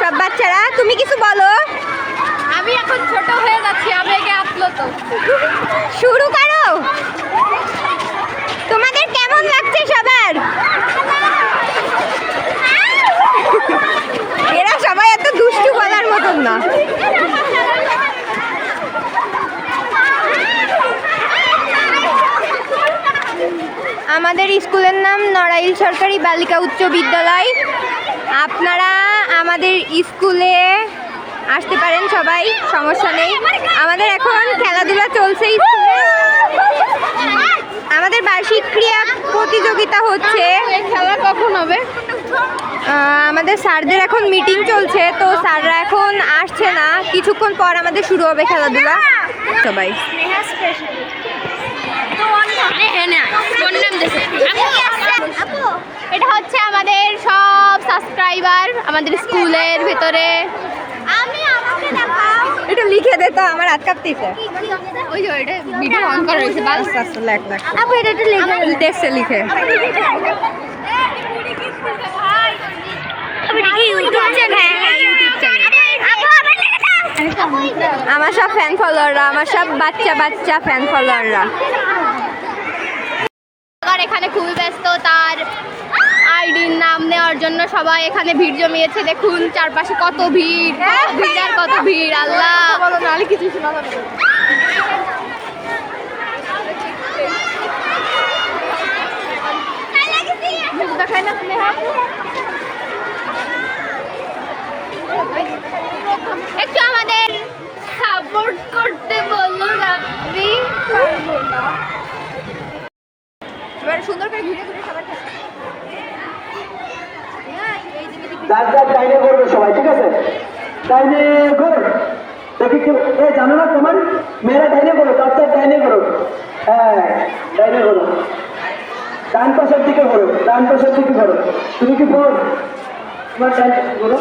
সব বাচ্চারা, তুমি কিছু বলো। আমি এখন ছোট হয়ে যাচ্ছি, আবেগে আপ্লুত। শুরু করো। তোমাদের কেমন লাগছে সবার? এরা সবাই এত দুষ্টু বলার মতন না। আমাদের স্কুলের নাম নড়াইল সরকারি বালিকা উচ্চ বিদ্যালয়। আপনারা আমাদের স্কুলে আসতে পারেন, সবাই সমস্যা নেই। আমাদের এখন খেলাধুলা চলছে স্কুলে। আমাদের বার্ষিক ক্রীড়া প্রতিযোগিতা হচ্ছে। খেলা কখন হবে? আমাদের স্যারদের এখন মিটিং চলছে, তো স্যাররা এখন আসছে না। কিছুক্ষণ পর আমাদের শুরু হবে খেলাধুলা। সবাই এটা হচ্ছে আমাদের সব সাবস্ক্রাইবার আমাদের স্কুলের ভেতরে। এটা লিখে দে তো, আমার হাত কাঁপতেছে। ওই যে এটা ভিডিও অন করা হয়েছে। আস্তে আস্তে লেখ লেখ। আপু এটা একটু লিখে দেখছে লিখে। আমার সব ফ্যান ফলোয়াররা, আমার সব বাচ্চা বাচ্চা ফ্যান ফলোয়াররা এখানে খুবই ব্যস্ত। তার আইডির নাম নেওয়ার জন্য সবাই এখানে ভিড় জমিয়েছে। দেখুন চারপাশে কত ভিড়, ভিড় আর কত ভিড়। আল্লাহ বলো নাহলে কিছু শোনা যাবে না। দেখায় না স্নেহা, একটু আমাদের সাপোর্ট করতে বলুন। আপনি এবার সুন্দর করে ঘুরে ঘুরে সবার কাছে। যার যার ডাইনে করবে সবাই, ঠিক আছে? ডাইনে করো, দেখি কেউ জানো না তোমার মেয়েরা ডাইনে করো, যার যার ডাইনে করো। হ্যাঁ, ডাইনে করো, ডান পাশের দিকে করো, ডান পাশের দিকে করো। তুমি কি বল তোমার ডাইনে করো।